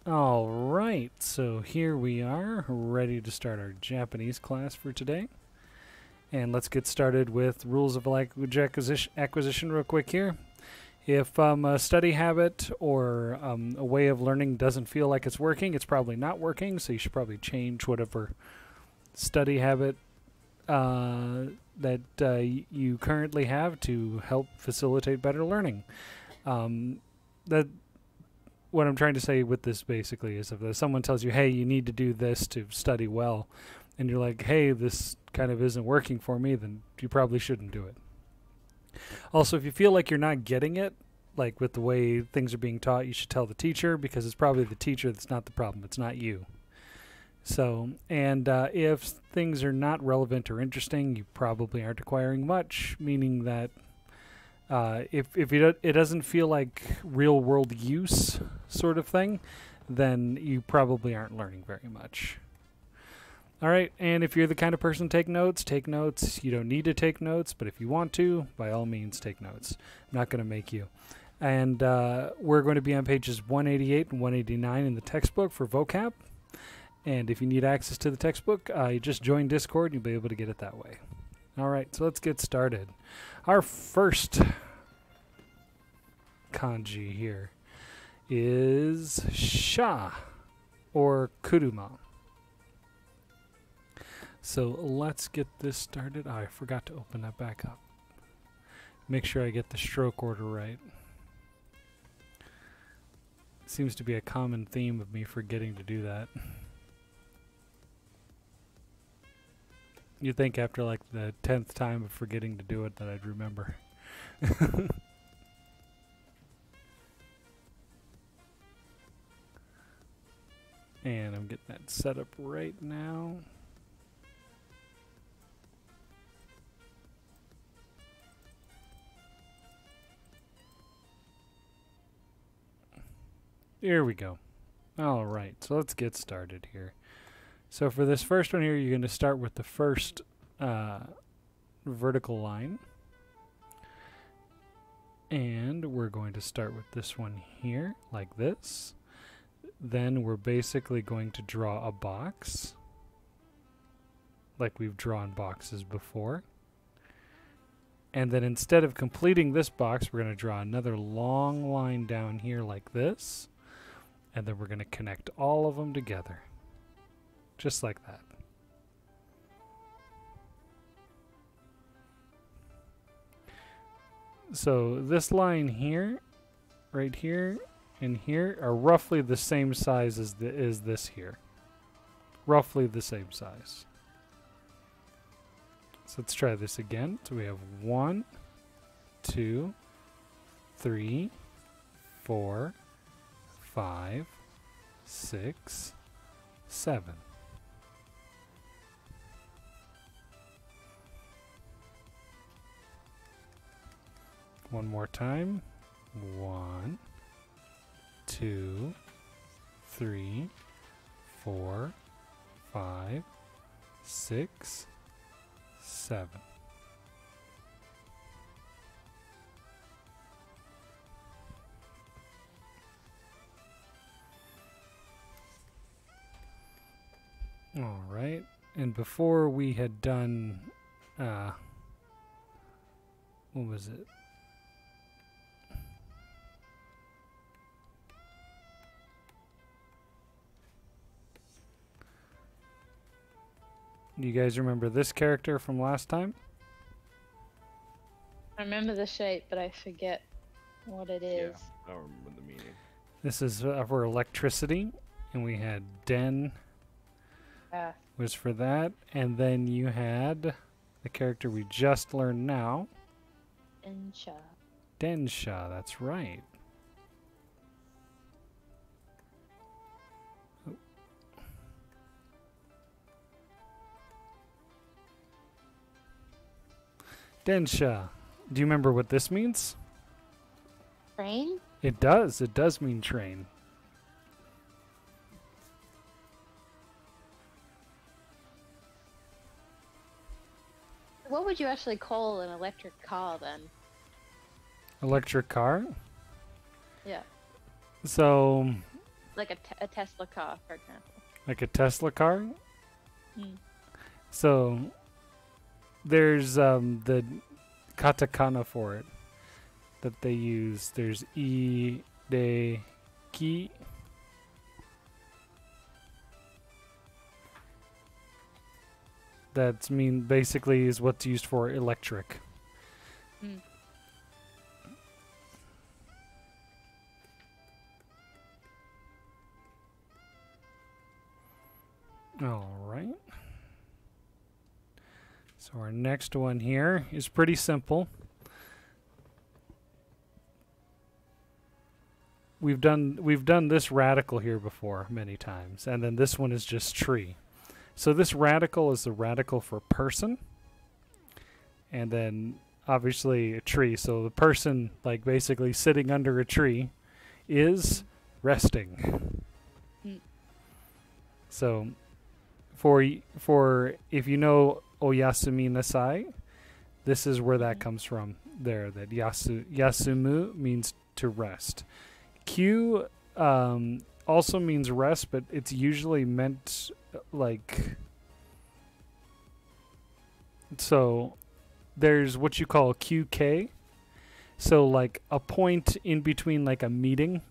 All right, so here we are, ready to start our Japanese class for today. And let's get started with rules of language acquisition real quick here. If a study habit or a way of learning doesn't feel like it's working, it's probably not working, so you should probably change whatever study habit that you currently have to help facilitate better learning. That what I'm trying to say with this basically is if someone tells you, hey, you need to do this to study well, and you're like, hey, this kind of isn't working for me, then you probably shouldn't do it. Also, if you feel like you're not getting it, like with the way things are being taught, you should tell the teacher, because it's probably the teacher that's not the problem. It's not you. So, and if things are not relevant or interesting, you probably aren't acquiring much, meaning that if it doesn't feel like real world use sort of thing, then you probably aren't learning very much. All right, and if you're the kind of person to take notes, take notes. You don't need to take notes, but if you want to, by all means, take notes. I'm not going to make you. And we're going to be on pages 188 and 189 in the textbook for vocab. And if you need access to the textbook, you just join Discord and you'll be able to get it that way. All right, so let's get started. Our first kanji here is sha, or kuruma. So let's get this started. Oh, I forgot to open that back up. Make sure I get the stroke order right. Seems to be a common theme of me forgetting to do that. You'd think after like the 10th time of forgetting to do it that I'd remember. And I'm getting that set up right now. Here we go. All right, so let's get started here. So for this first one here, you're going to start with the first vertical line. And we're going to start with this one here, like this. Then we're basically going to draw a box, like we've drawn boxes before. And then instead of completing this box, we're going to draw another long line down here like this. And then we're going to connect all of them together. Just like that. So this line here, right here, and here are roughly the same size as this here. Roughly the same size. So let's try this again. So we have 1, 2, 3, 4, 5, 6, 7. One more time. 1, 2, 3, 4, 5, 6, 7. All right. And before we had done, what was it? Do you guys remember this character from last time? I remember the shape, but I forget what it is. Yeah, I don't remember the meaning. This is for electricity, and we had Den was for that, and then you had the character we just learned now. Densha. Densha, that's right. Densha. Do you remember what this means? Train? It does. It does mean train. What would you actually call an electric car then? Electric car? Yeah. So Like a Tesla car, for example. Like a Tesla car? Mm. So there's the katakana for it that they use. There's I, de, ki. That's basically is what's used for electric. Mm. All right. So our next one here is pretty simple. We've done this radical here before many times, and then this one is just tree. So this radical is the radical for person, and then obviously a tree. So the person, like basically sitting under a tree, is resting. Mm. So for if you know oyasumi nasai, this is where that comes from. There, that yasumu means to rest. Q also means rest, but it's usually meant like, so there's what you call QK. So like a point in between, like a meeting,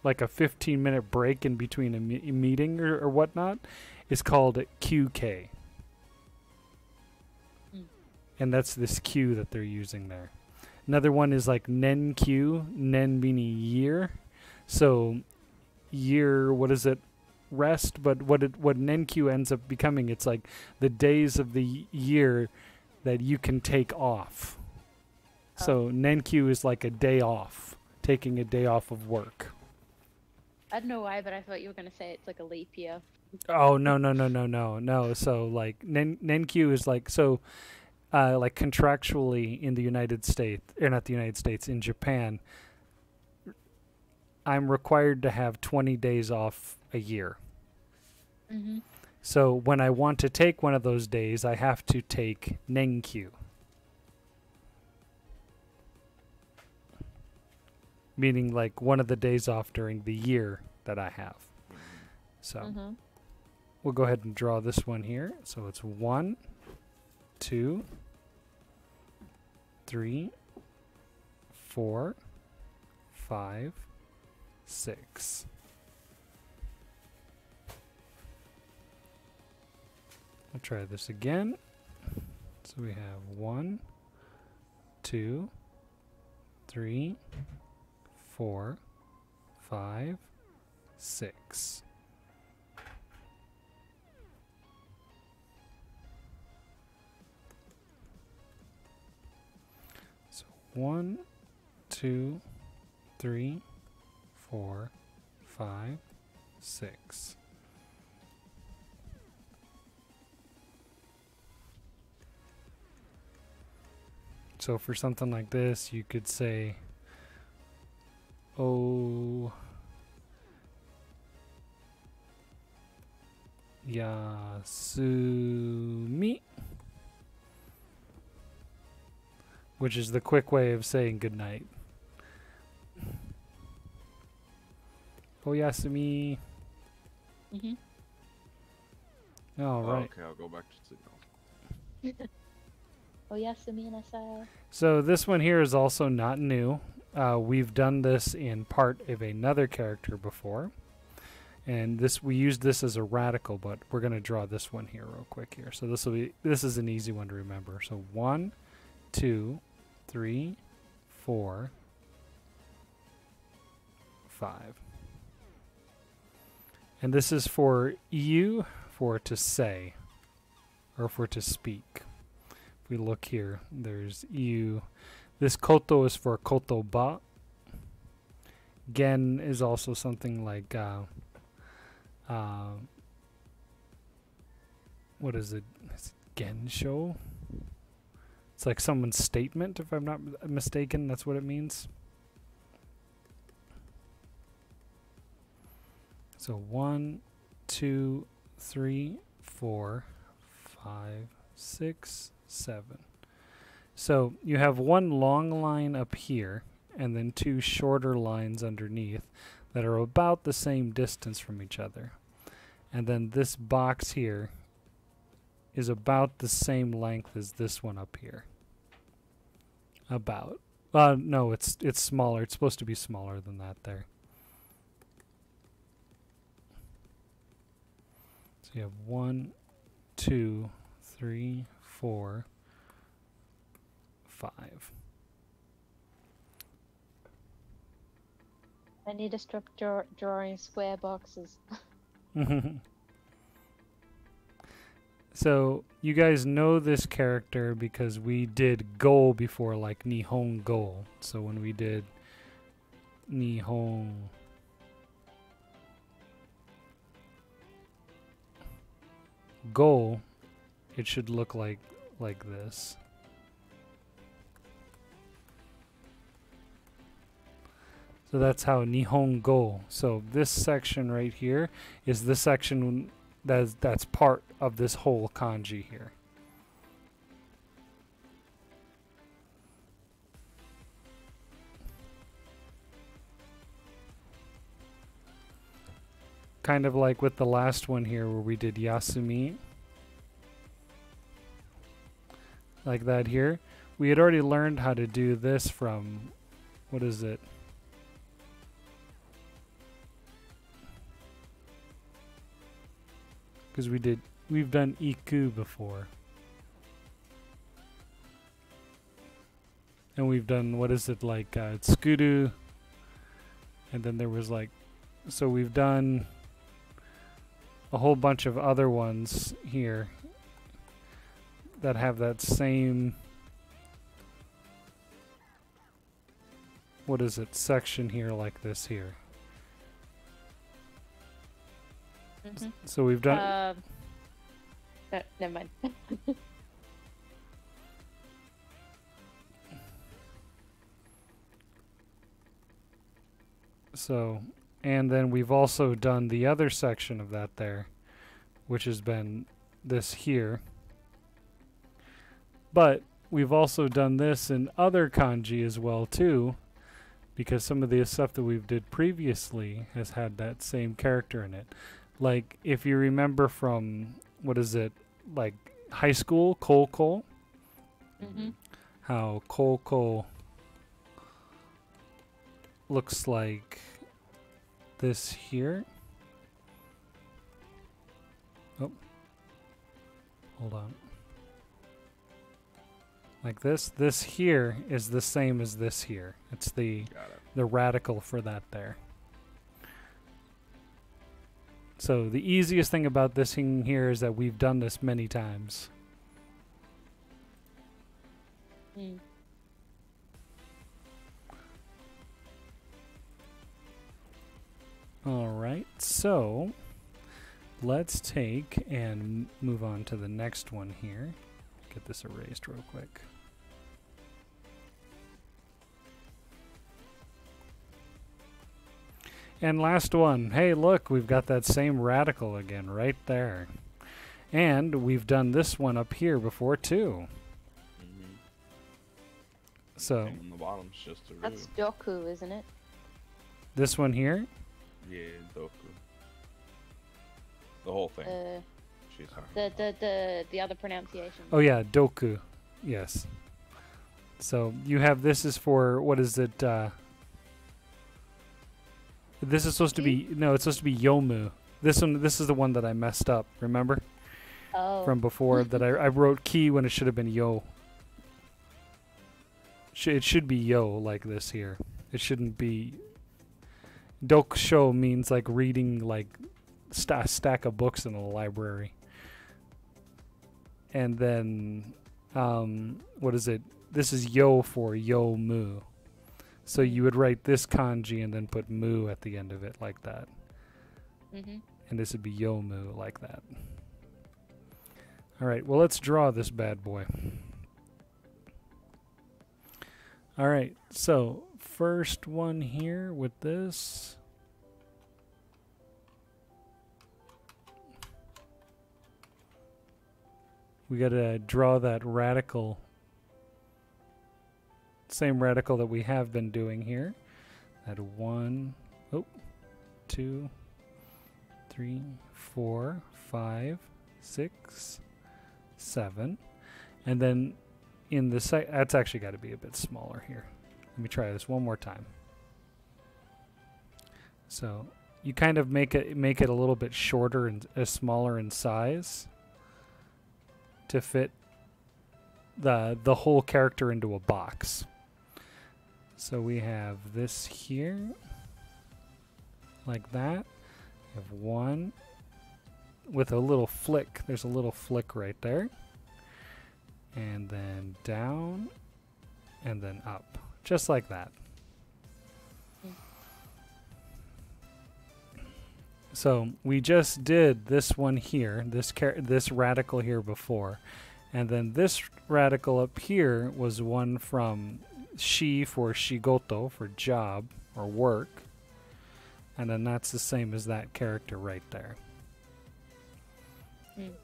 like a 15-minute break in between a meeting or whatnot, is called QK. Mm. And that's this Q that they're using there. Another one is like Nen-Q, Nen meaning year. So year, what is it? Rest, but what Nen-Q ends up becoming, it's like the days of the year that you can take off. Oh. So Nen-Q is like a day off, taking a day off of work. I don't know why, but I thought you were going to say it's like a leap year. Oh, no. So like Nen-Q is like, so like contractually in the United States, or not the United States, in Japan, I'm required to have 20 days off a year. Mm-hmm. So when I want to take one of those days, I have to take Nen-Q. Meaning like one of the days off during the year that I have. So we'll go ahead and draw this one here. So it's 1, 2, 3, 4, 5, 6. I'll try this again. So we have 1, 2, 3, 4, 5, 6. So 1, 2, 3, 4, 5, 6. So for something like this, you could say, oh, Yasumi, which is the quick way of saying good night. Oh, Yasumi. Mm-hmm. All right. Okay, I'll go back to sleep now. Oyasumi nasai. So this one here is also not new. We've done this in part of another character before. And we used this as a radical, but we're going to draw this one here real quick here. So this is an easy one to remember. So 1, 2, 3, 4, 5. And this is for you, for to say, or for to speak. If we look here, there's you. This koto is for kotoba. Gen is also something like, what is it? Is it gensho? It's like someone's statement, if I'm not mistaken. That's what it means. So 1, 2, 3, 4, 5, 6, 7. So you have one long line up here and then 2 shorter lines underneath that are about the same distance from each other. And then this box here is about the same length as this one up here. About. No, it's smaller. It's supposed to be smaller than that there. So you have 1, 2, 3, 4, 5. I need to stop drawing square boxes. So you guys know this character because we did Go before, like Nihon Go. So when we did Nihon Go, it should look like this. So that's how Nihon Go. So this section right here is the section that's part of this whole kanji here. Kind of like with the last one here where we did Yasumi. Like that here. We had already learned how to do this from, what is it? Because we've done Iku before. And we've done, what is it, like Tsukuru. And then there was like, so we've done a whole bunch of other ones here that have that same, what is it, section here like this here. So we've done... no, never mind. So, and then we've also done the other section of that there, which has been this here. But we've also done this in other kanji as well too, because some of the stuff that we've did previously has had that same character in it. Like, if you remember from, what is it, like high school, Koko, how Koko looks like this here. Oh, hold on. Like this. This here is the same as this here. It's the radical for that there. So the easiest thing about this thing here is that we've done this many times. Alright, so let's take and move on to the next one here. Get this erased real quick. And last one. Hey, look, we've got that same radical again right there. And we've done this one up here before too. So on the bottom's just a That's Doku, isn't it? this one here, yeah, Doku. The whole thing. She's The other pronunciation. oh yeah, Doku, yes. So you have, this is for, what is it, this is supposed to be, no, it's supposed to be Yomu. This is the one that I messed up, remember? Oh. From before, that I wrote Ki when it should have been Yo. It should be Yo, like this here. It shouldn't be... Dokusho means like reading like a stack of books in a library. And then, what is it? This is Yo for Yo-mu. So you would write this kanji and then put mu at the end of it like that. And this would be Yo-mu like that. Alright, well let's draw this bad boy. Alright, so first one here with this. We gotta draw that radical, same radical that we have been doing here. That one, oh, 2, 3, 4, 5, 6, 7. And then in the that's actually got to be a bit smaller here. Let me try this one more time. So you kind of make it a little bit shorter and smaller in size to fit the whole character into a box. So we have this here, like that. We have one with a little flick. There's a little flick right there. And then down, and then up. Just like that. So we just did this one here, this radical here before. And then this radical up here was one from shi for shigoto, for job or work. And then that's the same as that character right there.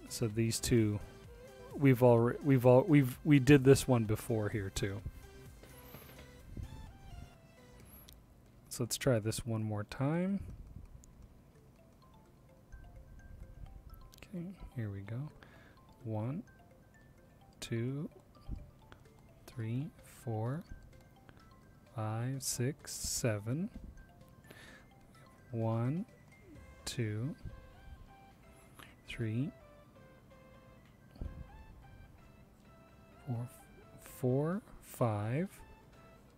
So these two, we did this one before here too. So let's try this one more time. Okay, here we go. 1, 2, 3, 4, 5, 6, 7. 1, 2, 3, 4, 5,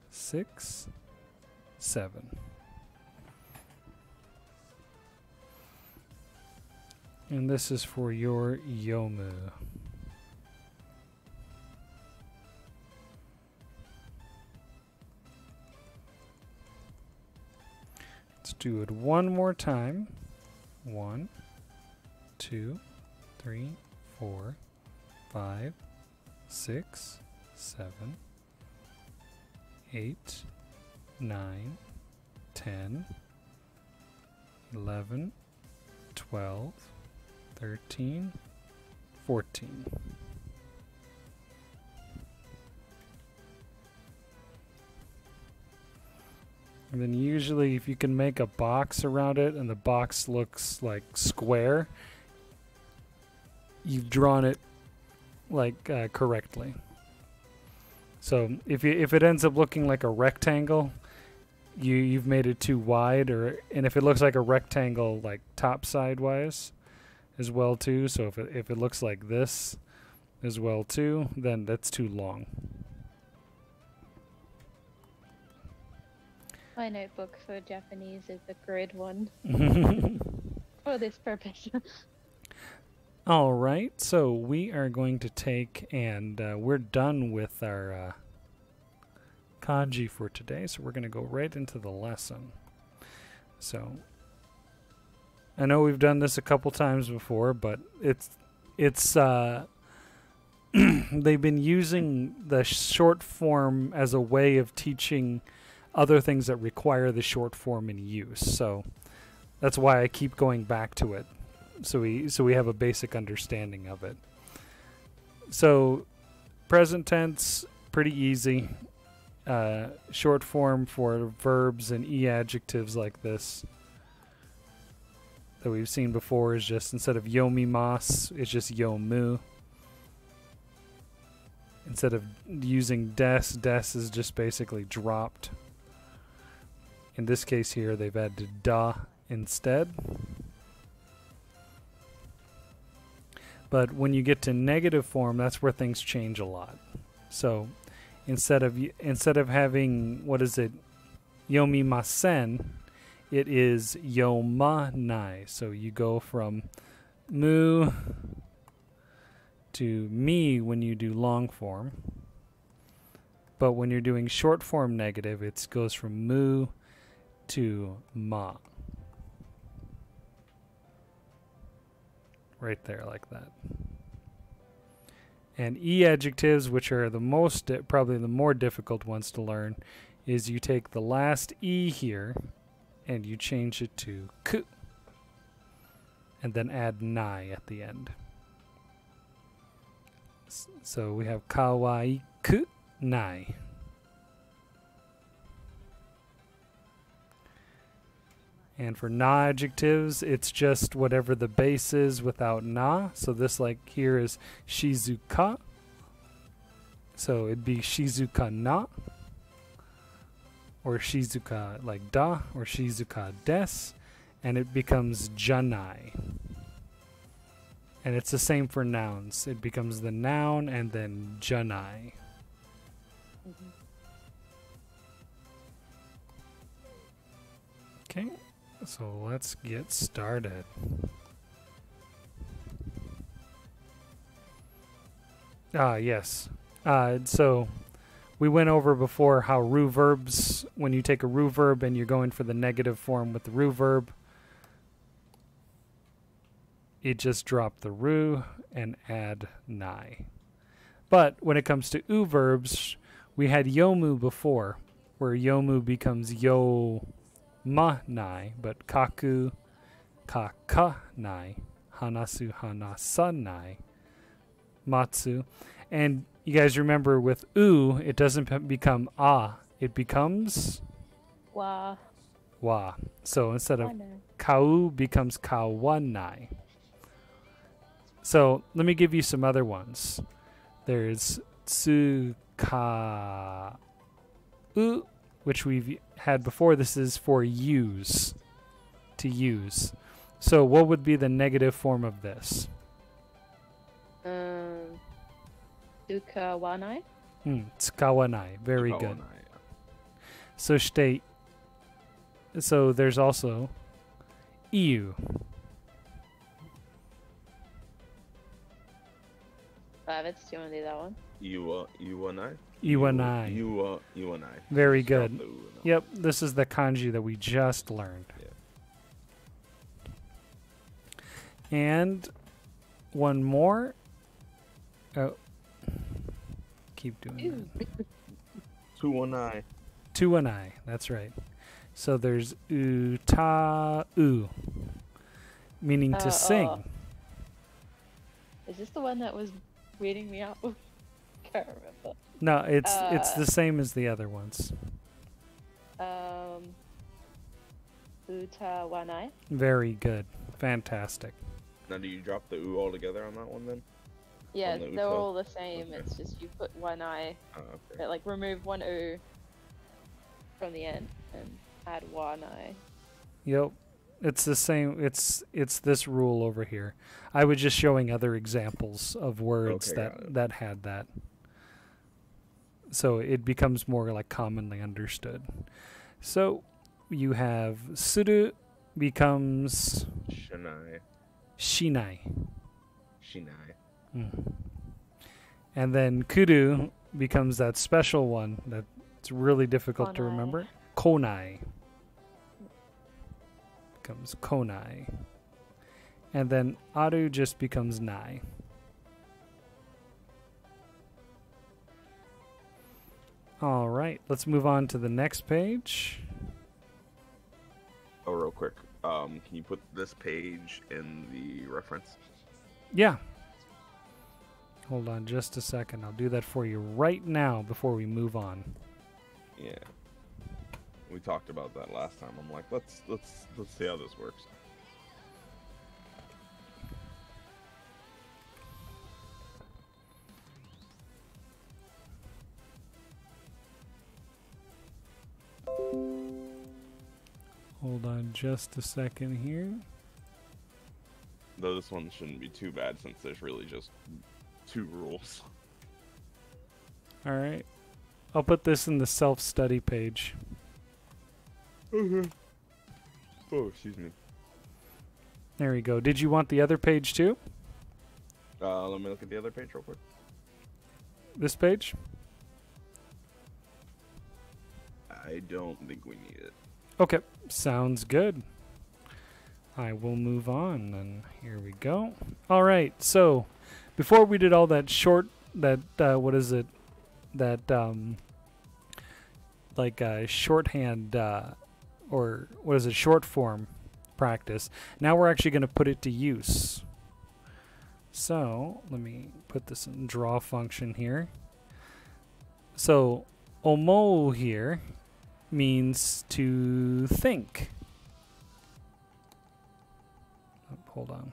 6, 7. And this is for your Yomu. Let's do it one more time. 1, 2, 3, 4, 5, 6, 7, 8, 9, 10, 11, 12, 13, 14. And then usually if you can make a box around it and the box looks like square, you've drawn it like correctly. So if it ends up looking like a rectangle, you've made it too wide, and if it looks like a rectangle like top sidewise as well too, so if it looks like this as well too, then that's too long. My notebook for Japanese is the grid one for this purpose. All right, so we are going to take and we're done with our kanji for today, so we're going to go right into the lesson. So I know we've done this a couple times before, but it's they've been using the short form as a way of teaching other things that require the short form in use. So that's why I keep going back to it. So we have a basic understanding of it. So present tense, pretty easy. Short form for verbs and adjectives like this that we've seen before is just, instead of yomimasu, it's just yomu. Instead of using des is just basically dropped. In this case here, they've added da instead. But when you get to negative form, that's where things change a lot. So instead of having, what is it, yomimasen, it is yomanai. So you go from mu to mi when you do long form. But when you're doing short form negative, it goes from mu to ma. Right there, like that. And adjectives, which are the most, probably the more difficult ones to learn, is you take the last here and you change it to ku, and then add nai at the end. So we have kawaiku nai. And for na adjectives, it's just whatever the base is without na. So this like here is shizuka. So it'd be shizuka na. Or shizuka like da. Or shizuka des. And it becomes janai. And it's the same for nouns. It becomes the noun and then janai. Mhm. Okay, so let's get started. Yes. So we went over before how ru verbs, when you take a ru verb and you're going for the negative form with the ru verb, it just drop the ru and add nai. But when it comes to u verbs, we had yomu before, where yomu becomes yo ma nai, but kaku kaka nai, hanasu hanasa nai, matsu. And you guys remember with u, it doesn't become a, it becomes Wa. wa. So instead of Wana. kau becomes kawanai. So let me give you some other ones. There's tsuka u, which we've had before. This is for use, to use. So what would be the negative form of this? Duka wanai. Tsukawanai. Very Oh, good. nice. So state. So there's also iu. It's do you want to do that one? You and I. Iwanai. You and I. Very Just drop good. the U and I. Yep, this is the kanji that we just learned. Yeah. And one more. Oh. Keep doing that. Two and I. Tu and I. That's right. So there's u, meaning to sing. Is this the one that was reading me out? Can't remember. No, it's the Uh, same as the other ones. Uta wanai. Very good. Fantastic. Now, do you drop the U altogether on that one then? Yeah, On the they're uta? all the same. Okay. It's just you put wanai, Okay. like remove one u from the end and add wanai. Yep. It's the same. It's this rule over here. I was just showing other examples of words Okay, got it. that had that. So it becomes more like commonly understood. So you have suru becomes Shinai. shinai. Shinai. And then kuru becomes that special one that's really difficult to Konai. remember. Konai. Becomes konai. And then aru just becomes nai. All right, let's move on to the next page. Oh, real quick. Can you put this page in the reference? Yeah. Hold on just a second. I'll do that for you right now before we move on. Yeah. We talked about that last time. I'm like, let's see how this works. Hold on just a second here. Though this one shouldn't be too bad since there's really just 2 rules. All right. I'll put this in the self-study page. Oh, excuse me. There we go. Did you want the other page too? Let me look at the other page real quick. This page? I don't think we need it. Okay. Sounds good. I will move on, and here we go. All right. So, before we did all that short, what is it? That shorthand or what is it? Short form practice. Now we're actually going to put it to use. So let me put this in draw function here. So omo here means to think. hold on.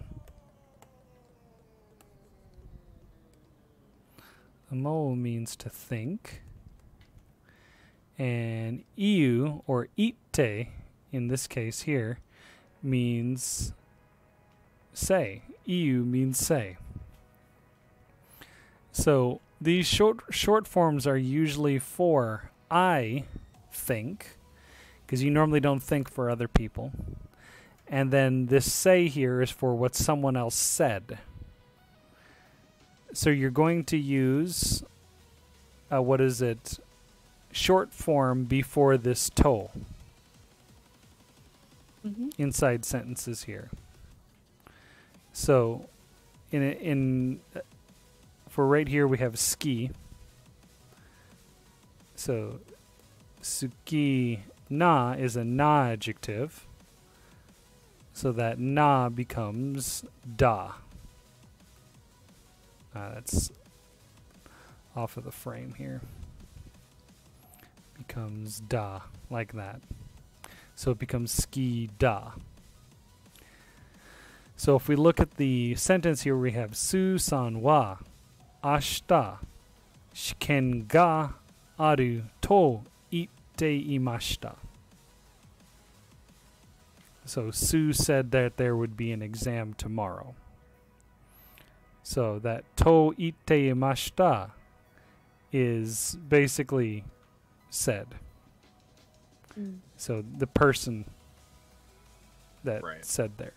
Amo means to think. And iu, or ite, in this case here, means say. Iu means say. So these short forms are usually for I think, because you normally don't think for other people. And then this say here is for what someone else said. So you're going to use, short form before this to inside sentences here. So for right here we have ski. So suki na is a na adjective. So that na becomes da. That's off of the frame here. Becomes da, like that. So it becomes ski da. So if we look at the sentence here, we have Su-san wa ashita shiken ga aru to itte imashita. So Sue said that there would be an exam tomorrow. So that to itte imashita is basically said. So the person that said there.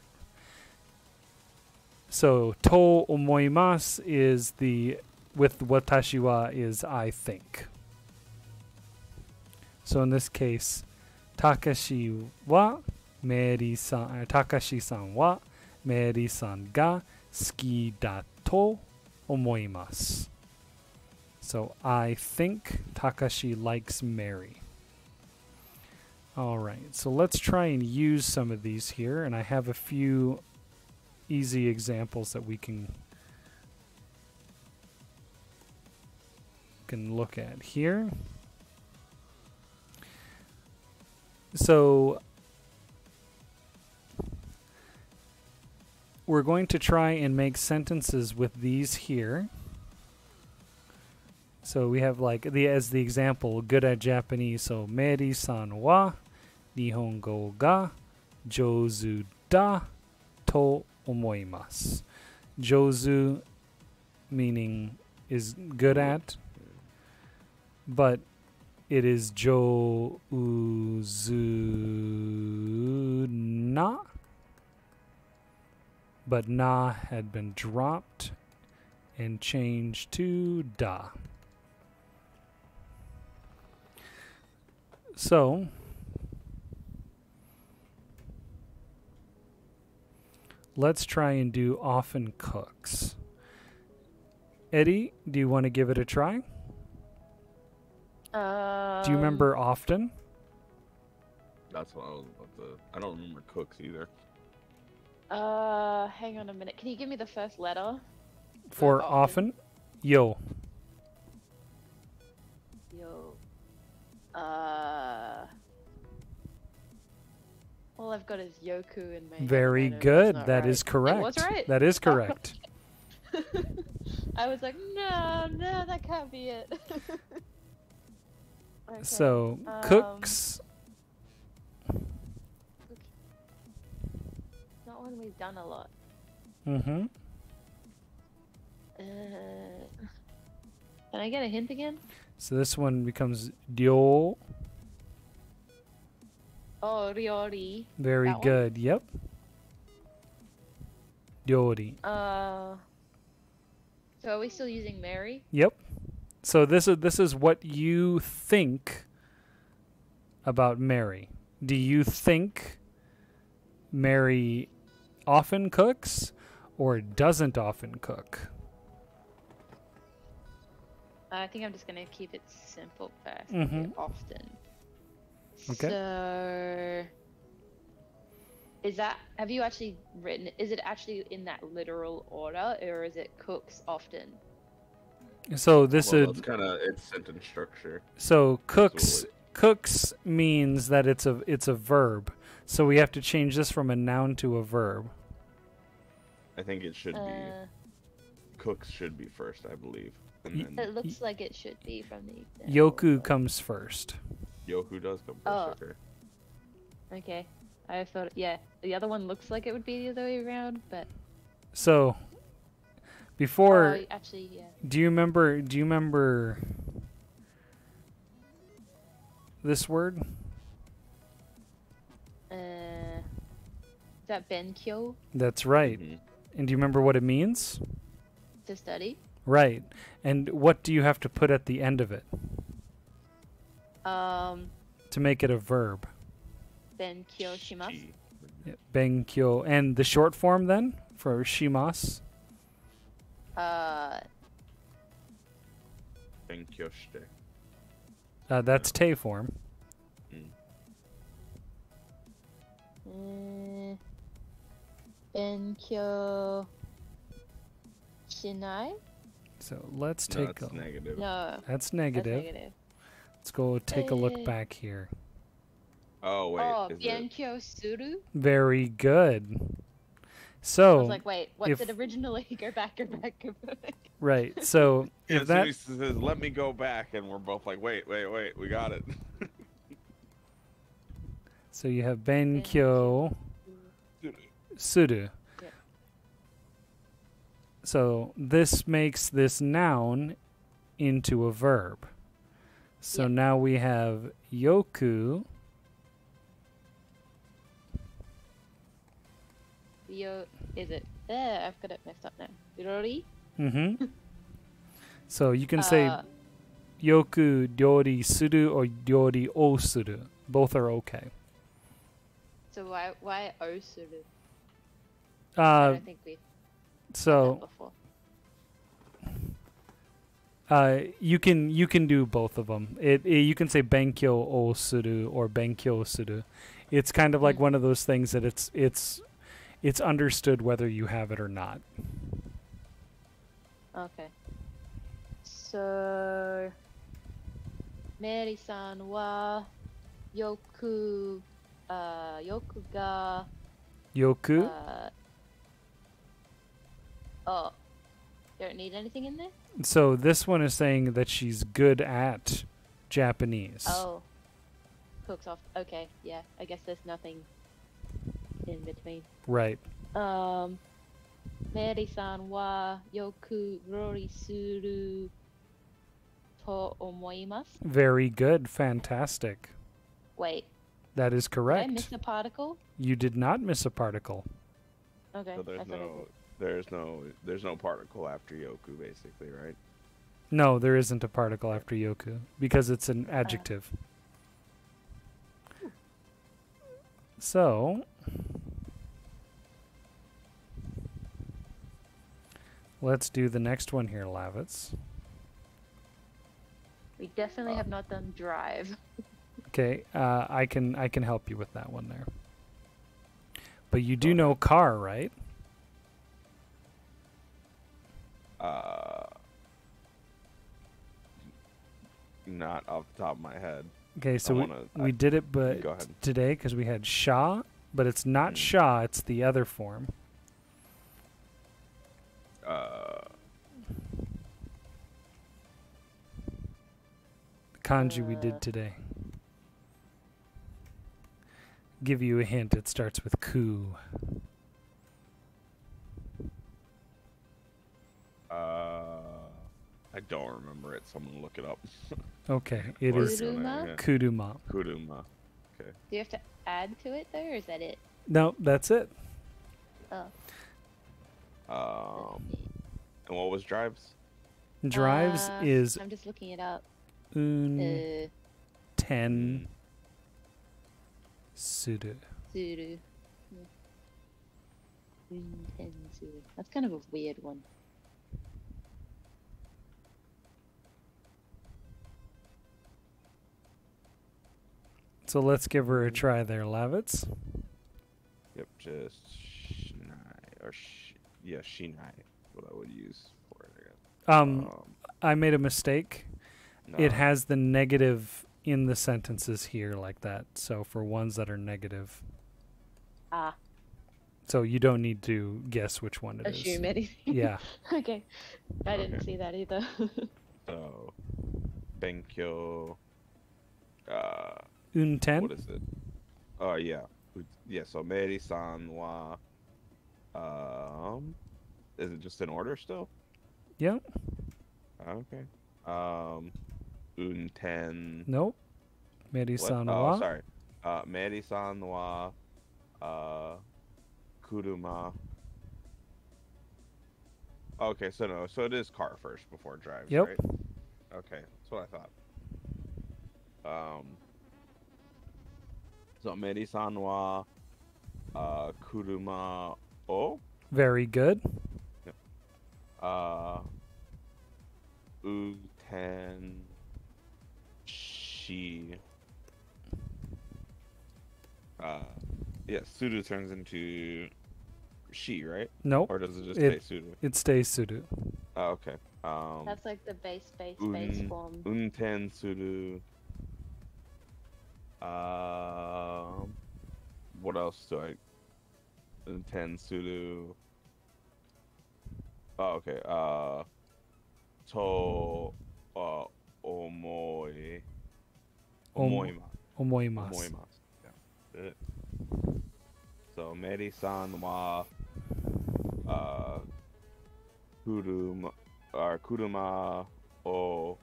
So to omoimasu is with watashi wa is I think. So in this case, Takashi wa Takashi-san wa Meri-san ga suki da to omoimasu. So I think Takashi likes Mary. All right, so let's try and use some of these here, and I have a few easy examples that we can look at here. So we're going to try and make sentences with these here. So we have as the example, good at Japanese. So Meri-san wa Nihongo ga jouzu da to omoimasu. Jouzu meaning is good at, but it is jouzu na. But na had been dropped and changed to da. So let's try and do often cooks. Eddie, do you want to give it a try? Do you remember often? That's what I was about to. I don't remember cooks either. Hang on a minute. Can you give me the first letter? For often? Yo. Yo. All I've got is Yoku in my head. Very good. That is correct. It was right. That is correct. I was like, no, that can't be it. Okay. So, cooks. Not one we've done a lot. Mm-hmm. Can I get a hint again? So this one becomes ryo. Oh, ryori. Very That good. One? Yep. Ryori. So are we still using Mary? Yep. So this is what you think about Mary. Do you think Mary often cooks or doesn't often cook? I think I'm just gonna keep it simple first. Often. Okay. So have you actually written, is it actually in that literal order, or is it cooks often? So this is it's sentence structure. So cooks means that it's a verb. So we have to change this from a noun to a verb. I think it should be. Uh, Cooks should be first, I believe. And Y- then it looks like it should be from the example. Yoku but- comes first. Yoku does come first. Oh. Okay. Okay. I thought, yeah, the other one looks like it would be the other way around, but So before, actually, yeah. do you remember this word? Is that Benkyo That's right. Mhm. And do you remember what it means? to study? Right. And what do you have to put at the end of it Um, to make it a verb? Benkyo shimasu. Shi. Benkyo. And the short form then for shimas? Benkyoshite. That's te form. Benkyo shinai? So let's No, take that's a negative. No, That's that's negative. negative. Let's go take a look Eh. back here. Oh wait. Oh, is it? Benkyo suru? Very good. I So, was like, wait, what's if- it originally? Go back, go back, go back. right. So, Yeah, if as soon that as he says, "Let me go back," and we're both like, "Wait, we got it." so you have benkyo suru. Yeah. So, this makes this noun into a verb. So Yeah. now we have yoku Is it? There, I've got it messed up now. Rori? Mm-hmm. So you can say Uh, yoku ryori suru or ryori o suru. Both are okay. So why osuru? I Uh, don't think we've done that so before. you can do both of them. You can say benkyo o suru or benkyo suru. It's kind of like Mm. one of those things that it's understood whether you have it or not. Okay. So, Mary-san wa yoku ga Yoku. oh, don't need anything in there? So this one is saying that she's good at Japanese. Oh. Cooks off. Okay, yeah. I guess there's nothing in between. Right. Mary-san wa yoku rori suru to omoimasu. Very good. Fantastic. Wait, That is did I correct. miss a particle? You did not miss a particle. Okay. So I there's thought I there's no particle after yoku, basically, right? No, there isn't a particle after yoku because it's an adjective. So, let's do the next one here, Lavitz. We definitely have not done drive. Okay, I can help you with that one there. But you do know car, right? Not off the top of my head. Okay, so I- we did it, but go ahead. today because we had sha, but it's not Mm. sha; it's the other form. The kanji we did today. Give you a hint. It starts with ku. I don't remember it, so I'm gonna look it up. Okay, it Or is gonna- Kuruma? yeah. kuduma. Kuruma. Do you have to add to it though, or is that it? No, that's it. Oh. And what was drives? Drives is I'm just looking it up. un 10 Mm. suru. Suru. Suru. That's kind of a weird one. So let's give her a try there, Lavitz. Yep, just shinai or yeah, shinai. What I would use for it. I guess. I made a mistake. No. It has the negative in the sentences here like that. So for ones that are negative. Ah. So you don't need to guess which one it is. Assume anything. Yeah. Okay. I didn't Okay. see that either. So, Benkyo. Unten. What is it? Oh yeah. Yeah. So Meri-san wa. Is it just in order still? Yep. Okay. Unten. Nope. What? Meri-san Oh, wa. sorry. Meri-san wa. Kuruma. Okay, so no, so it is car first before drives, Yep. right? Okay, that's what I thought. So Meri-san wa. Kuruma o. Very good. Uten shi. Yeah, Sudo turns into she, right? Nope. Or does it just It- say Sudo? It stays Sudo. Oh, okay. That's like the base Un- form. Unten Sudo. What else do I? Unten Sudo. Oh, okay. To. Omoi. Omoimasu. Omoimasu. Omoimasu. Yeah. It. So Meri-san wa kuruma o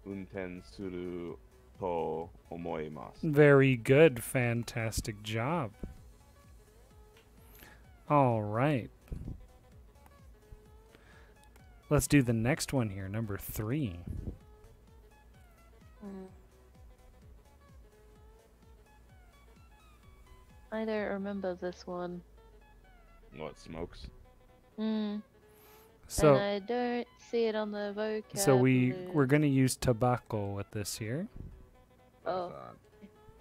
unten suru to omoimasu. Very good. Fantastic job. All right. Let's do the next one here, number 3. I don't remember this one. What, smokes? And So I don't see it on the vocab. so we're going to use tobacco with this here. Oh.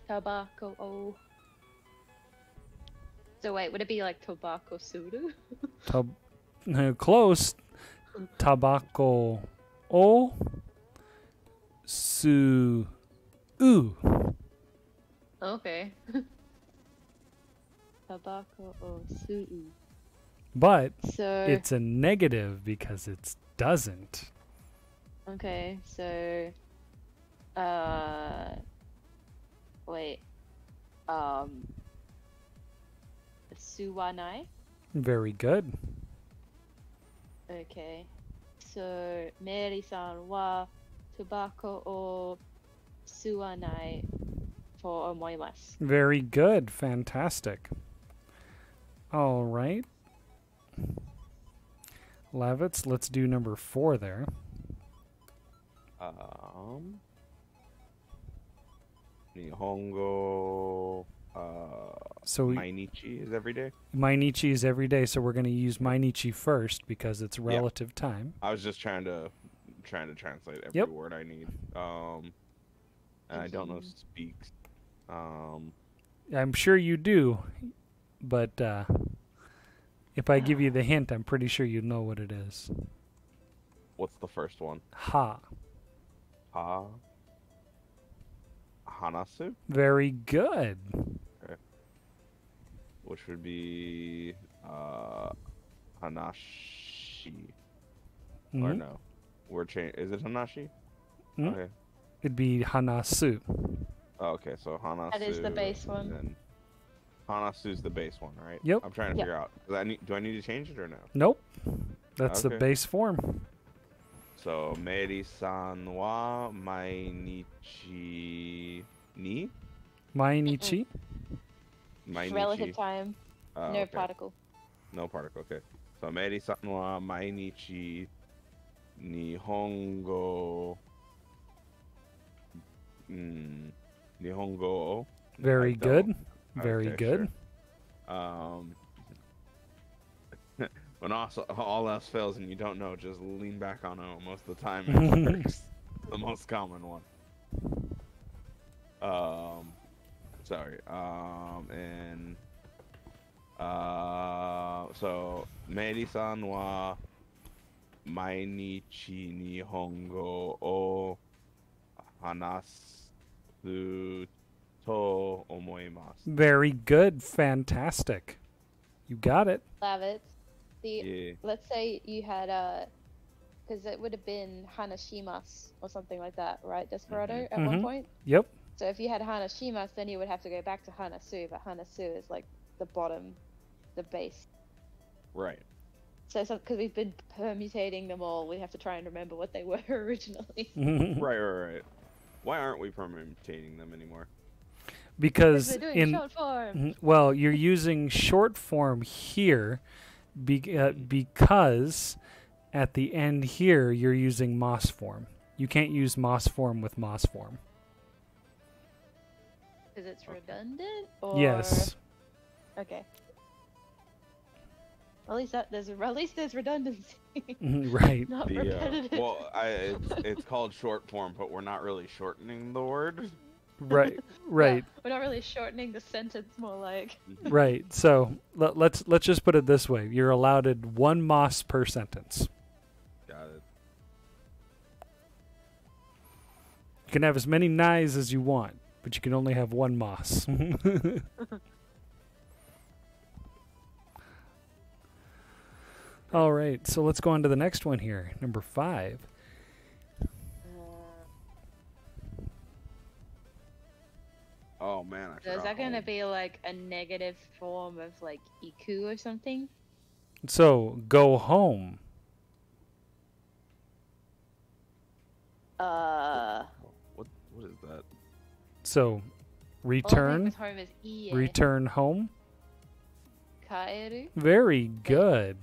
Tobacco. Oh. So wait, would it be like tobacco soda? Close. Tobacco o su u. Okay. Tobacco or suu. But So it's a negative because it doesn't. okay, so wait. Suwanai. Very good. Okay. So Meri-san wa tobacco o suwanai for omoimasu. Very good. Fantastic. All right. Levitz, let's do number 4 there. Nihongo. So Mainichi is every day. Mainichi is every day, so we're going to use Mainichi first because it's relative time. I was just trying to translate every Yep. word I need. And I don't know speaks. I'm sure you do, but if I give you the hint, I'm pretty sure you know what it is. What's the first one? Ha. Hanasu, Very good. which would be Hanashi. Or Mhm. no, we're changing. Is it Hanashi? Mhm. Okay. It'd be Hanasu. Oh, okay, so Hanasu. That is the base one. and then Hanasu's the base one, right? Yep. I'm trying to Yep. figure out. Do I need to change it or no? Nope. That's the Okay. base form. So Meri-san wa mainichi ni Mainichi. mainichi. Relative time. Oh, No okay. particle. No particle. Okay. So Meri-san wa mainichi nihongo. Nihongo. o? Very I good. don't. Very Okay, good. sure. When all else fails and you don't know, just lean back on O most of the time. It's the most common one. Sorry. And so Meri-san wa mainichi nihongo o hanasu to omoimasu. Very good. Fantastic. You got it. Lavitz. Yeah. Let's say you had because it would have been Hanashimas or something like that, right? Desperado at one Mhm. point. Yep. So if you had Hanashimas, then you would have to go back to Hanasu, but Hanasu is like the bottom, the base. Right. So because we've been permutating them all, we have to try and remember what they were originally. Right. Why aren't we permutating them anymore? Because We're doing in short form. well, you're using short form here because at the end here you're using moss form. You can't use moss form with moss form. Because it's redundant? Or... Yes. Okay. At least there's redundancy. Right. Not repetitive. It's called short form, but we're not really shortening the word. Right. Yeah, Right. we're not really shortening the sentence, more like. Right. So let's just put it this way: you're allowed one moss per sentence. Got it. You can have as many knives as you want, but you can only have one moss. All right, so let's go on to the next one here, number 5. Oh man, I So is forgot that gonna home. be like a negative form of like iku or something? So go home. What is that? So All I think return, with home is ie. return home. Kaeru. Very good.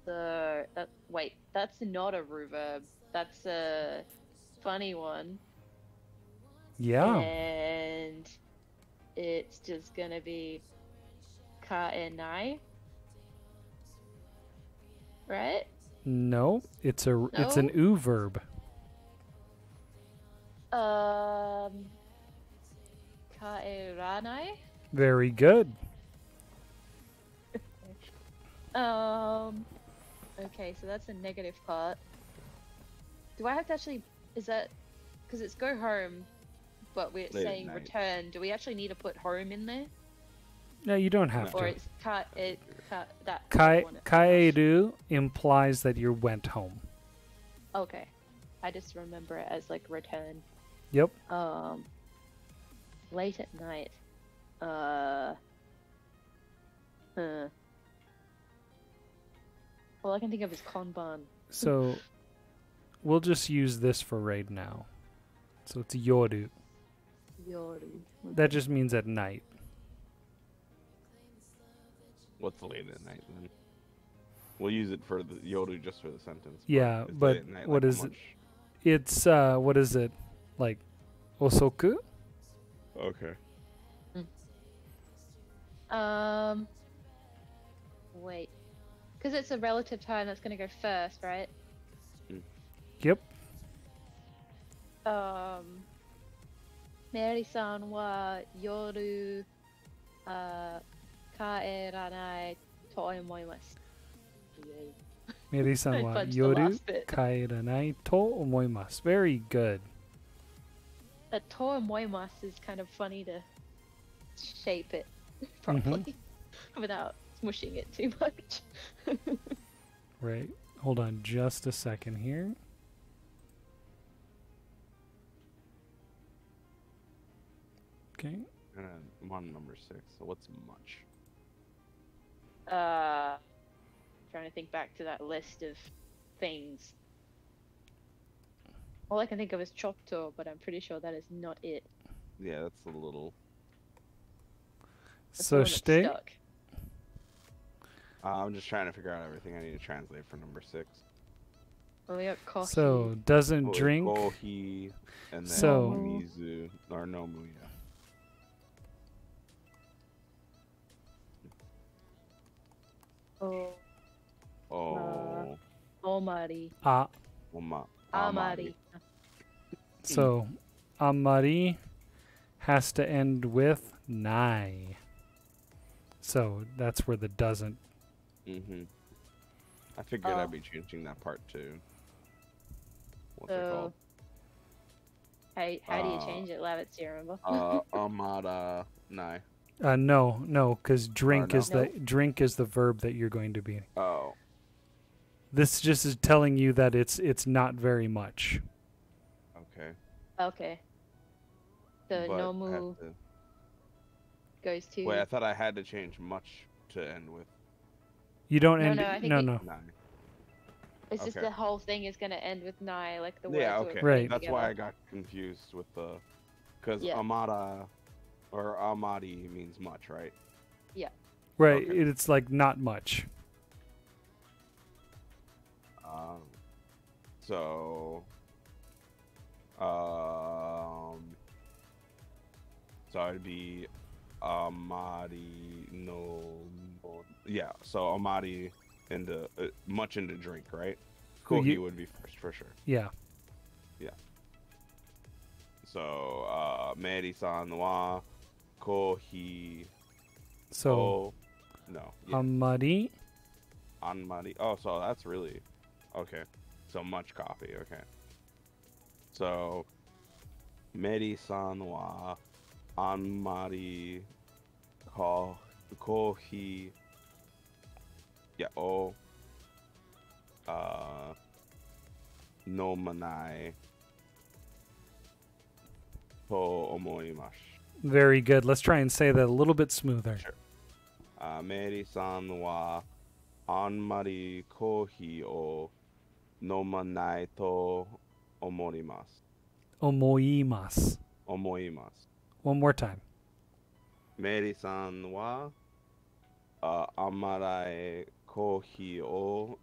So wait, that's not a reverb. That's a funny one. Yeah. And it's just gonna be kaenai. Right? No, it's an No? oo verb. Kaeranai? Very good. Okay, so that's a negative part. Do I have to actually, is that, because it's go home, but we're Late at saying night. return, do we actually need to put home in there? No, you don't have Or to. it's that Kai one? kaeru implies that you went home. Okay. I just remember it as like return. Yep. Late at night. All I can think of is Kanban. So we'll just use this for right now. So it's yoru. Yoru. That just means at night. What's late at night then? We'll use it for the yoru just for the sentence. Yeah, it's but late at night, what like is how it? much? It's what is it? Like osoku? Okay. Wait. Because it's a relative time that's going to go first, right? Yep. Mary-san wa yoru kaeranai to omoimasu. Yay. Miri-san I wa fudged the yoru last bit. kaeranai to omoimasu. Very good. A to omoimasu is kind of funny to shape it properly without smushing it too much. Right. Hold on just a second here. Okay. And I'm on number 6. So what's much? Trying to think back to that list of things. All I can think of is Choctaw, but I'm pretty sure that is not it. Yeah, that's a little. That's the one that's Soshite. stuck. I'm just trying to figure out everything I need to translate for number 6. Oh, we got coffee. So doesn't Oh, drink. Gohi and then So- Mizu or Nomu, yeah. Oh, Oh, Omari. Oma. Amari. So amari has to end with nai. So that's where the doesn't. Mm-hmm. I figured Oh. I'd be changing that part too. What's it So, called? how do you change it, Lavitz? Do you remember? Amada Nai. No, because drink no? is the drink is the verb that you're going to be. Oh, This just is telling you that it's not very much. okay. Okay. So But no I mu have to- goes to. Wait, I thought I had to change much to end with You don't No, end. no, I think no, it- no. 9. It's just okay. the whole thing is gonna end with nai, like the Yeah, words okay. were Right. That's why I together. got confused with the, because Yeah. amada or amadi means much, right? Right. Okay. It's like not much. Um, so, um, so it'd be amadi no, yeah. So amadi into much into drink, right? Well, Kohi you- would be first for sure. Yeah. So, Meri-san wa kohi So o no, yeah, amari. anmari. Oh, so that's really okay. So much coffee. Okay. So, Meri-san wa anmari kohi yeah o nomanai to omoimasu. Very good. Let's try and say that a little bit smoother. Sure. Meri-san wa anmari kohi o nomanai to omorimasu. Omoimasu. Omoimasu. One more time. Meri-san wa amarai kohi o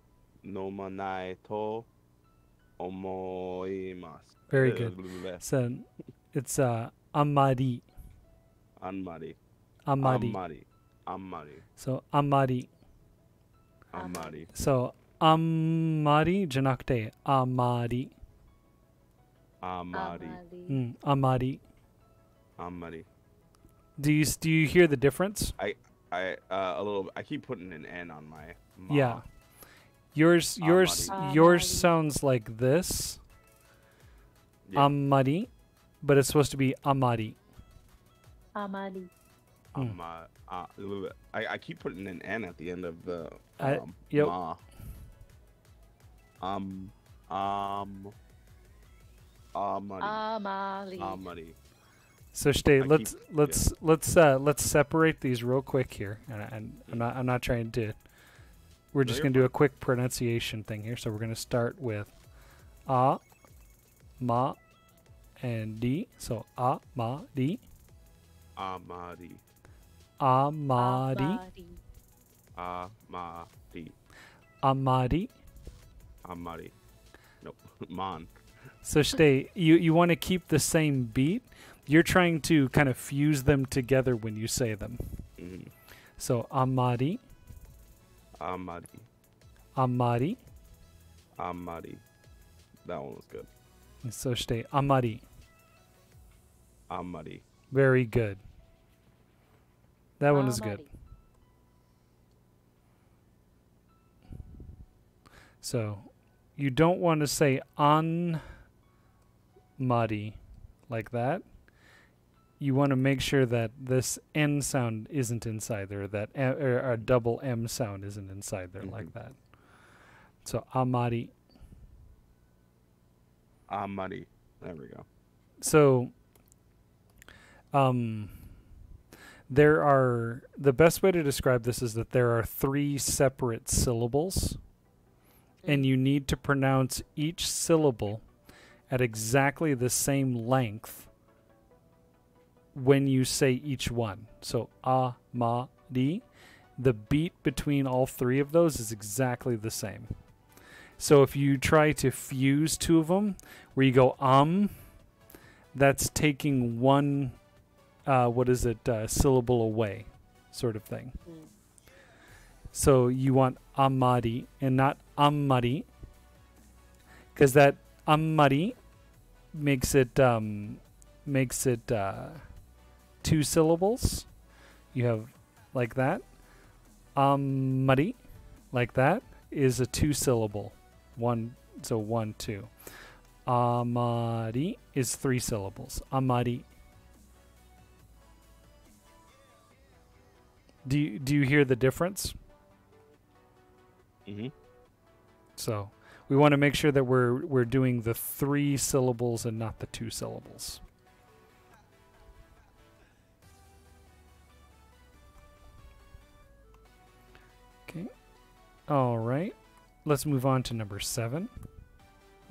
nomanai to omoimasu. Very good. So it's amari. Anmari. Amari. Amari. Amari. So amari. Amari. So amari じゃなくて amari. Amari. Amari. Amari. Do you hear the difference? I a little. I keep putting an N on my. Ma. Yeah. Yours Amari. sounds like this. Yeah. Amari, but it's supposed to be amari. Amari. I keep putting an N at the end of the. Yep. Ma. Amari. Amari. Amari. So stay. I Let's separate these real quick here, and I'm not trying to. We're just you're gonna do a quick pronunciation thing here. So we're gonna start with a, ma, and di. So a, ma, di, Amari. amari, Amari. amari. Amari. Nope. Man. So stay. You want to keep the same beat. You're trying to kind of fuse them together when you say them. Mhm. So amari, Amari. amari. Amari. That one was good. So stay amari. Amari. Very good. That one is good. Amari. So you don't want to say an muddy like that. You want to make sure that this N sound isn't inside there, that a double M sound isn't inside there like that. So amari. Amari. There we go. So there are, the best way to describe this is that there are 3 separate syllables, and you need to pronounce each syllable at exactly the same length when you say each one. So a, ma, di, the beat between all 3 of those is exactly the same. So if you try to fuse 2 of them, where you go that's taking one syllable away, sort of thing. So you want amari and not ammari, because that ammari makes it 2 syllables. You have like that. Ammari, like that, is a 2 syllable. 1, 2. Amari is 3 syllables. Amari. Do you hear the difference? Mm-hmm. So we want to make sure that we're doing the 3 syllables and not the 2 syllables. Okay. All right. Let's move on to number 7.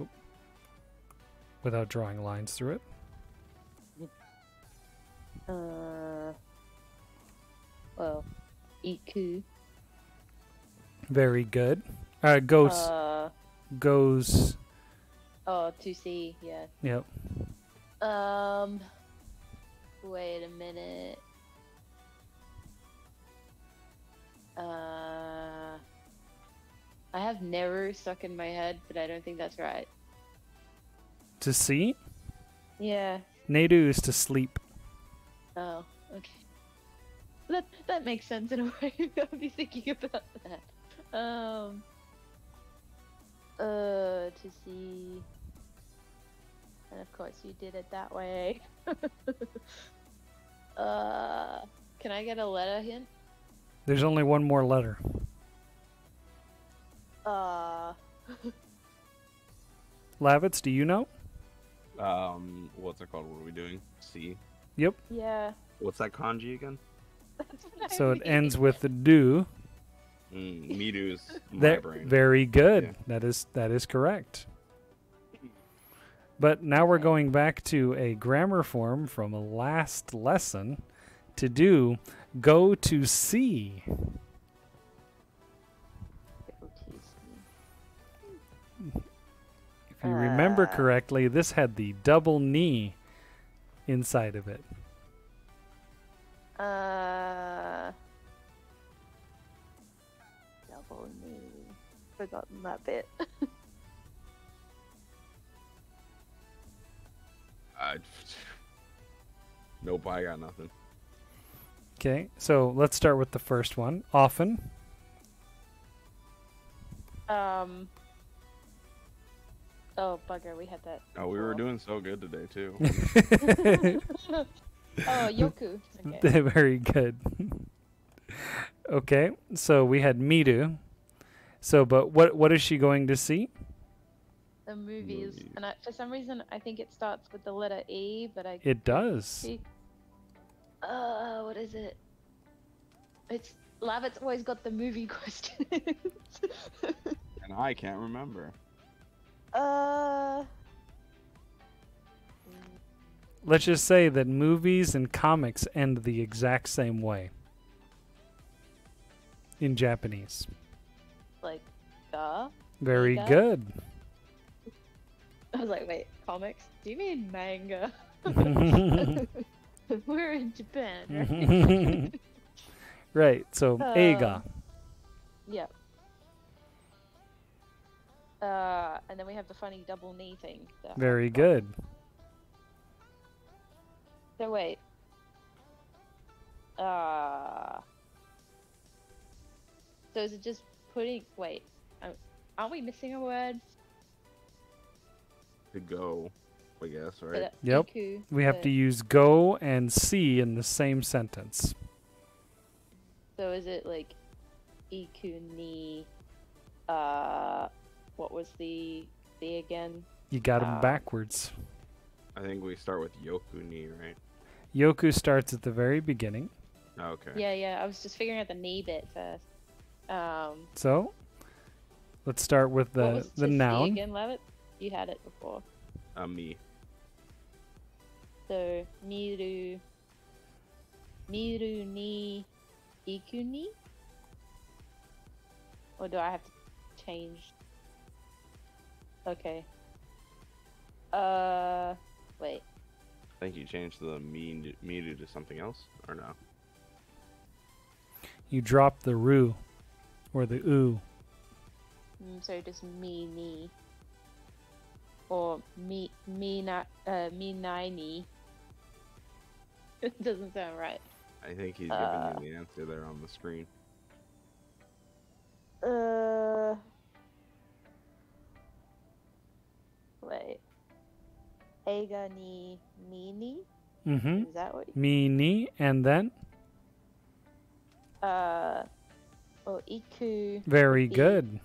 Oop. Without drawing lines through it. Well, Iku. Very good. Goes. Goes. Oh, 2C, yeah. Yep. Wait a minute. I have Neru stuck in my head, but I don't think that's right. To see. Yeah. Nadu is to sleep. Oh, okay. That makes sense in a way. I'll be thinking about that. To see. And of course you did it that way. Can I get a letter hint? There's only one more letter. Lavitz, do you know? What's it called? What are we doing? C. Yep. Yeah. What's that kanji again? That's what I So it mean. ends with the do. Midu's my There, brain. very good. Yeah. That is correct. But now we're going back to a grammar form from a last lesson to do go to see. If you remember correctly, this had the double knee inside of it. Double knee. Forgotten that bit. Nope, I got nothing. Okay, so let's start with the first one. Often. Oh bugger, we had that. Oh, we were before. doing so good today too. Oh, Yoku. Okay. Very good. Okay, so we had Midu. So, but what is she going to see? The movies, and for some reason I think it starts with the letter E, but I. It does. See. What is it? It's Lavit's always got the movie question. And I can't remember. Let's just say that movies and comics end the exact same way in Japanese. Like, duh. Very Manga? good. I was like, wait, comics? Do you mean manga? We're in Japan, right? Right, so eiga. Yep. And then we have the funny double knee thing. Very good. So wait. So is it just putting? Wait, aren't we missing a word? To go, I guess, For right? the Yep. iku, We have the- to use go and see in the same sentence. So is it like iku ni? What was the again? You got them backwards. I think we start with Yoku ni, right? Yoku starts at the very beginning. Oh, okay. Yeah. I was just figuring out the knee bit first. So, let's start with What the was to see noun. again, Levitt? You had it before. Me. So miru ni iku ni? Or do I have to change? Okay. Wait. I think you changed the Midu to something else, or no? You drop the ru or the oo. So just me ni. Or me nai ni. It doesn't sound right. I think he's giving you the answer there on the screen. Wait. Eiga ni mini? Mm-hmm. Is that what? Me, ni, and then? Uh, well, iku. Very would be- good.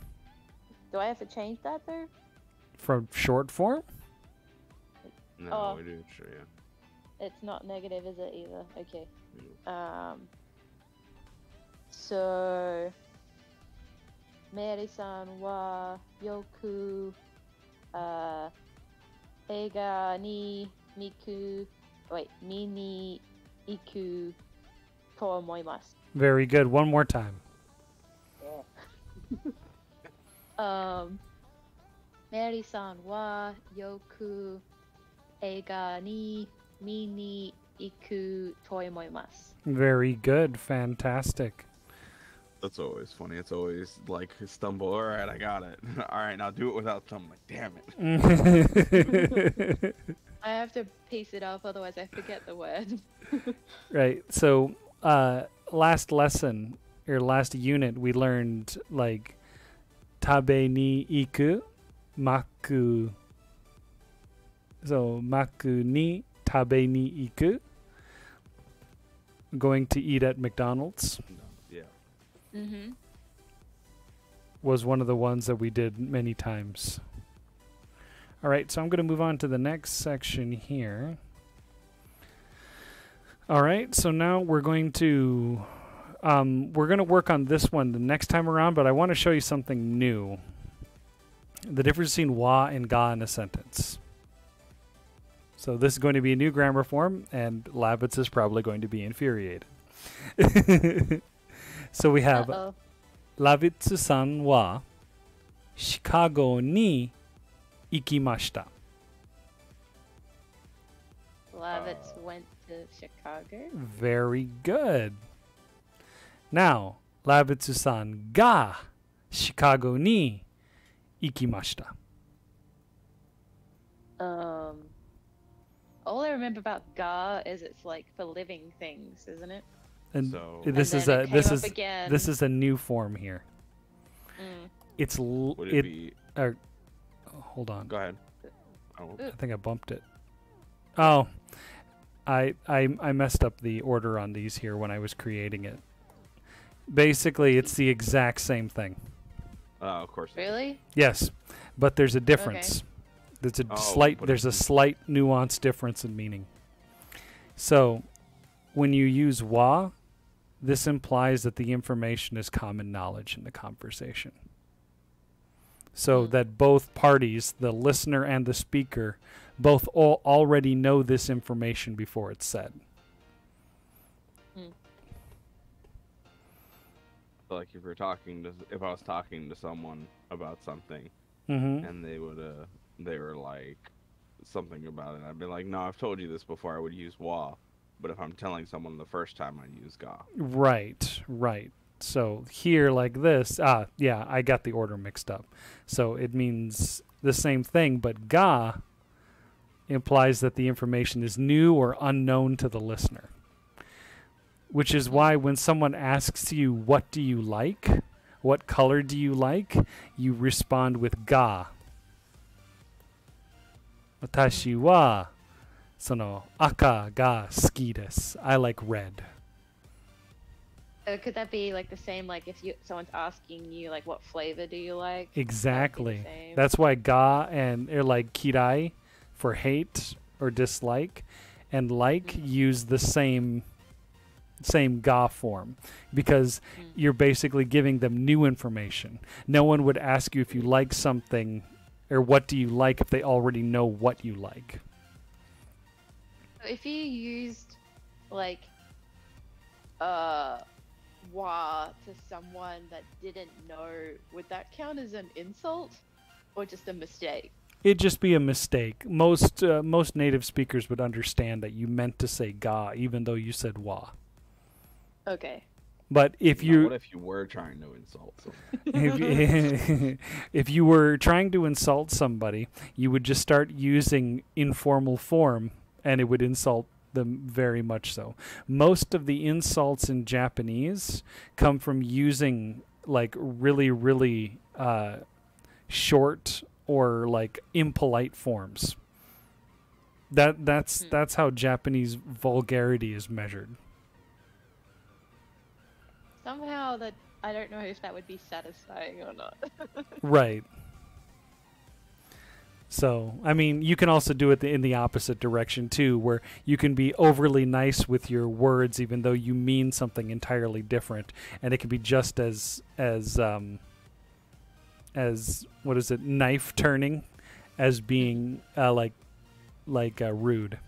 Do I have to change that though? From short form? No, Oh. we do. Sure, yeah. It's not negative, is it either? Okay. Mm. So Mary-san wa yoku eiga ni miku mi ni iku to omoimasu. Very good. One more time. Mary-san wa yoku eiga ni mi ni iku to omoimasu. Very good. Fantastic. That's always funny. It's always like stumble. All right, I got it. All right, now do it without stumbling. Damn it. I have to piece it up, otherwise I forget the word. Right. So, last lesson or last unit, we learned like tabe ni iku, maku. So maku ni tabe ni iku. Going to eat at McDonald's Yeah. Mm-hmm. was one of the ones that we did many times. All right, so I'm going to move on to the next section here. All right, so now we're going to work on this one the next time around, but I want to show you something new. The difference between wa and ga in a sentence. So this is going to be a new grammar form, and Lavitz is probably going to be infuriated. So we have Uh-oh. Lavitsu-san wa Chicago ni ikimashita. Lavitz went to Chicago. Very good. Now, Lavitsu-san ga Chicago ni ikimashita. All I remember about ga is it's like for living things, isn't it? And So- this And is then a it this came is up again. this is a new form here. Mm. It's Would it, it. be? Hold on. Go ahead. Oh, I think I bumped it. Oh, I messed up the order on these here when I was creating it. Basically, it's the exact same thing. of course. it is. Really? Yes, but there's a difference. There's a Oh, what there's a is it? slight nuance difference in meaning. So, when you use wa, this implies that the information is common knowledge in the conversation. So that both parties, the listener and the speaker, both already know this information before it's said. So, like if I was talking to someone about something, Mm-hmm. and they were like something about it, I'd be like, no, I've told you this before. I would use wa, but if I'm telling someone the first time, I'd use ga. Right, right. So here, like this, yeah, I got the order mixed up. So it means the same thing, but ga implies that the information is new or unknown to the listener. Which is why when someone asks you, what do you like? What color do you like? You respond with ga. Watashi wa sono aka ga suki desu. I like red. Could that be like the same? Like if someone's asking you like what flavor do you like? Exactly. same. That's why ga and like kirai for hate or dislike and like use the same ga form because you're basically giving them new information. No one would ask you if you like something or what do you like if they already know what you like. So if you used like wa to someone that didn't know, would that count as an insult or just a mistake? It'd just be a mistake. Most native speakers would understand that you meant to say ga even though you said wa. Okay. But if Now, you what if you were trying to insult someone? if you were trying to insult somebody, you would just start using informal form and it would insult them very much so. Most of the insults in Japanese come from using like really, really short or like impolite forms. That's how Japanese vulgarity is measured. Somehow that I don't know if that would be satisfying or not. Right. So, I mean, you can also do it in the opposite direction too, where you can be overly nice with your words, even though you mean something entirely different, and it can be just as what is it, knife turning, as being rude.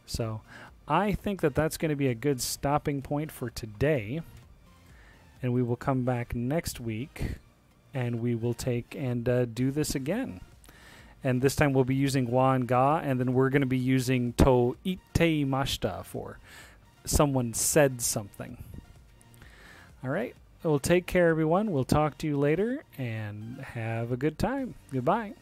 So, I think that's going to be a good stopping point for today, and we will come back next week. And we will take and do this again. And this time we'll be using wa and ga, and then we're going to be using to ite mashita for someone said something. All right. Well, take care, everyone. We'll talk to you later, and have a good time. Goodbye.